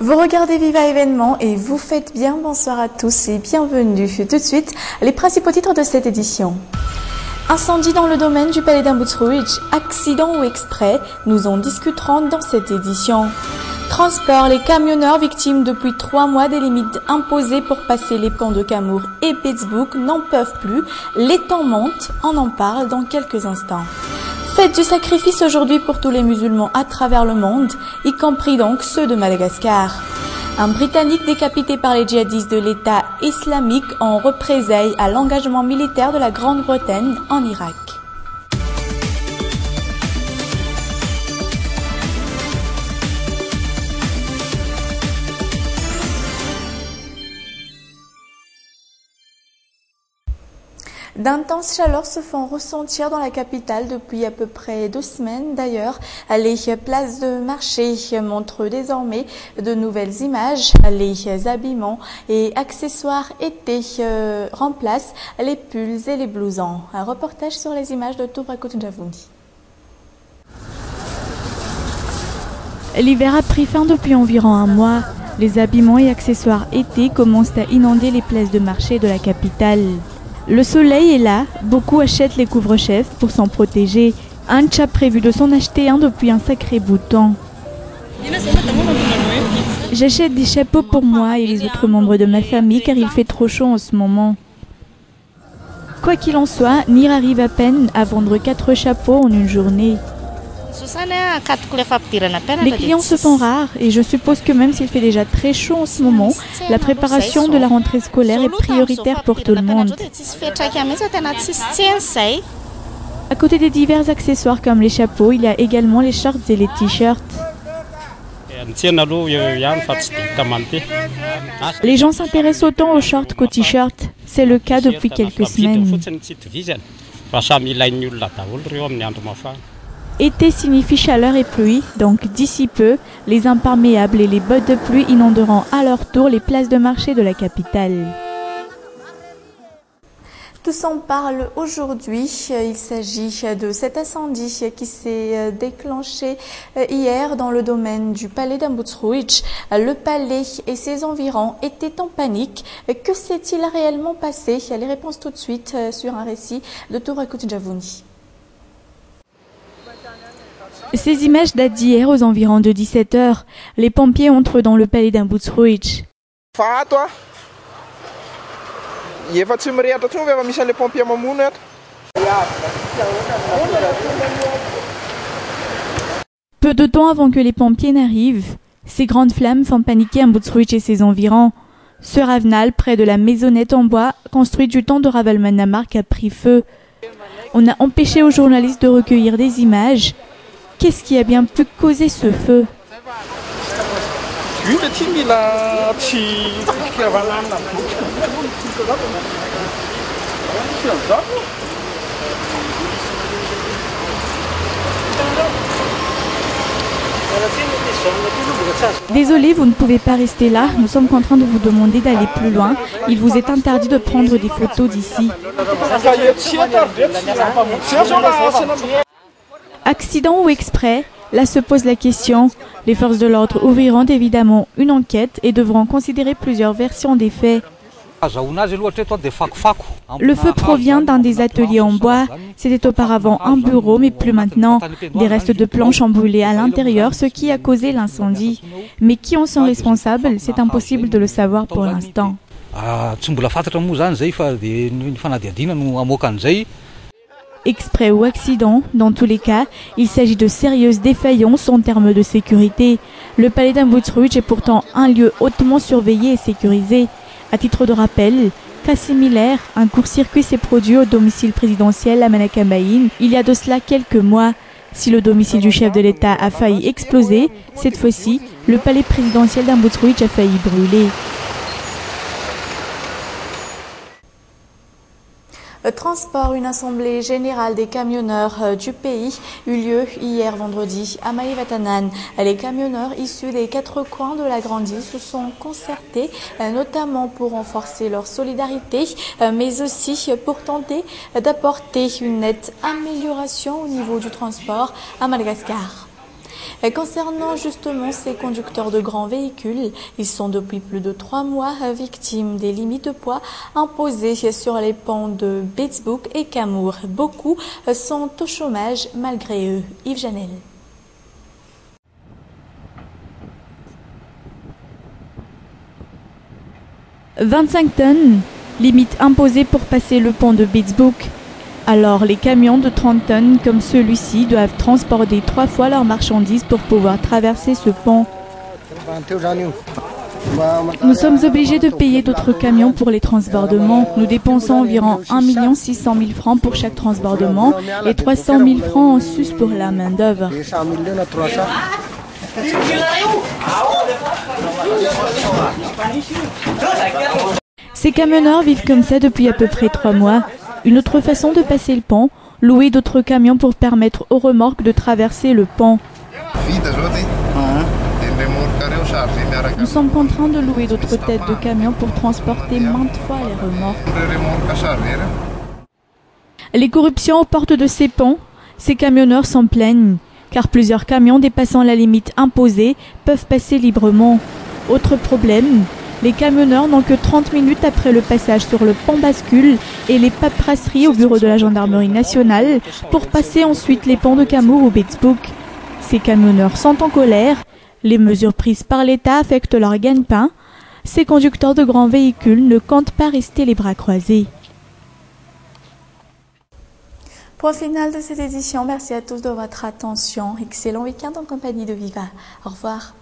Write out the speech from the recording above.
Vous regardez Viva Événement et vous faites bien. Bonsoir à tous et bienvenue. Tout de suite, les principaux titres de cette édition. Incendie dans le domaine du Palais d'Ambutruich, accident ou exprès, nous en discuterons dans cette édition. Transport, les camionneurs victimes depuis 3 mois des limites imposées pour passer les ponts de Camours et Pittsburgh n'en peuvent plus. Les temps montent, on en parle dans quelques instants. Fête du sacrifice aujourd'hui pour tous les musulmans à travers le monde, y compris donc ceux de Madagascar. Un Britannique décapité par les djihadistes de l'État islamique en représailles à l'engagement militaire de la Grande-Bretagne en Irak. D'intenses chaleurs se font ressentir dans la capitale depuis à peu près 2 semaines. D'ailleurs, les places de marché montrent désormais de nouvelles images. Les habillements et accessoires été remplacent les pulls et les blousons. Un reportage sur les images de Touvra Kotunjavouni. L'hiver a pris fin depuis environ 1 mois. Les habillements et accessoires été commencent à inonder les places de marché de la capitale. Le soleil est là, beaucoup achètent les couvre-chefs pour s'en protéger. Anch a prévu de s'en acheter un depuis un sacré bout de temps. J'achète des chapeaux pour moi et les autres membres de ma famille car il fait trop chaud en ce moment. Quoi qu'il en soit, Nir arrive à peine à vendre 4 chapeaux en une journée. Les clients se font rares et je suppose que même s'il fait déjà très chaud en ce moment, la préparation de la rentrée scolaire est prioritaire pour tout le monde. À côté des divers accessoires comme les chapeaux, il y a également les shorts et les t-shirts. Les gens s'intéressent autant aux shorts qu'aux t-shirts. C'est le cas depuis quelques semaines. Été signifie chaleur et pluie, donc d'ici peu, les imperméables et les bottes de pluie inonderont à leur tour les places de marché de la capitale. Tous en parlent aujourd'hui. Il s'agit de cet incendie qui s'est déclenché hier dans le domaine du Palais d'Ambutruich. Le palais et ses environs étaient en panique. Que s'est-il réellement passé? Les réponses tout de suite sur un récit de Touvra Kotunjavouni. Ces images datent d'hier aux environs de 17 h. Les pompiers entrent dans le palais d'Ambutruich. Peu de temps avant que les pompiers n'arrivent, ces grandes flammes font paniquer Ambutruich et ses environs. Ce Ravenal, près de la maisonnette en bois, construite du temps de Ravalomanana, a pris feu. On a empêché aux journalistes de recueillir des images. Qu'est-ce qui a bien pu causer ce feu? Désolé, vous ne pouvez pas rester là. Nous sommes en train de vous demander d'aller plus loin. Il vous est interdit de prendre des photos d'ici. Accident ou exprès? Là se pose la question. Les forces de l'ordre ouvriront évidemment une enquête et devront considérer plusieurs versions des faits. Le feu provient d'un des ateliers en bois. C'était auparavant un bureau, mais plus maintenant. Des restes de planches ont brûlé à l'intérieur, ce qui a causé l'incendie. Mais qui en sont responsables? C'est impossible de le savoir pour l'instant. Exprès ou accident, dans tous les cas, il s'agit de sérieuses défaillances en termes de sécurité. Le palais d'Ambutruich est pourtant un lieu hautement surveillé et sécurisé. À titre de rappel, cas similaire, un court-circuit s'est produit au domicile présidentiel à Manakamaïn il y a de cela quelques mois. Si le domicile du chef de l'État a failli exploser, cette fois-ci, le palais présidentiel d'Ambutruich a failli brûler. Transport, une assemblée générale des camionneurs du pays eut lieu hier vendredi à Maïvatanan. Les camionneurs issus des 4 coins de la grande île se sont concertés, notamment pour renforcer leur solidarité, mais aussi pour tenter d'apporter une nette amélioration au niveau du transport à Madagascar. Et concernant justement ces conducteurs de grands véhicules, ils sont depuis plus de 3 mois victimes des limites de poids imposées sur les ponts de Beetsboek et Camour. Beaucoup sont au chômage malgré eux. Yves Janel. 25 tonnes, limite imposée pour passer le pont de Beetsboek. Alors les camions de 30 tonnes comme celui-ci doivent transporter 3 fois leurs marchandises pour pouvoir traverser ce pont. Nous sommes obligés de payer d'autres camions pour les transbordements. Nous dépensons environ 1 600 000 francs pour chaque transbordement et 300 000 francs en sus pour la main-d'œuvre. Ces camionneurs vivent comme ça depuis à peu près 3 mois. Une autre façon de passer le pont, louer d'autres camions pour permettre aux remorques de traverser le pont. Nous sommes contraints de louer d'autres têtes de camions pour transporter maintes fois les remorques. Les corruptions aux portes de ces ponts, ces camionneurs s'en plaignent, car plusieurs camions dépassant la limite imposée peuvent passer librement. Autre problème, les camionneurs n'ont que 30 minutes après le passage sur le pont bascule et les paperasseries au bureau de la gendarmerie nationale pour passer ensuite les ponts de Camour ou Beetsboek. Ces camionneurs sont en colère. Les mesures prises par l'État affectent leur gagne-pain. Ces conducteurs de grands véhicules ne comptent pas rester les bras croisés. Point final de cette édition. Merci à tous de votre attention. Excellent week-end en compagnie de Viva. Au revoir.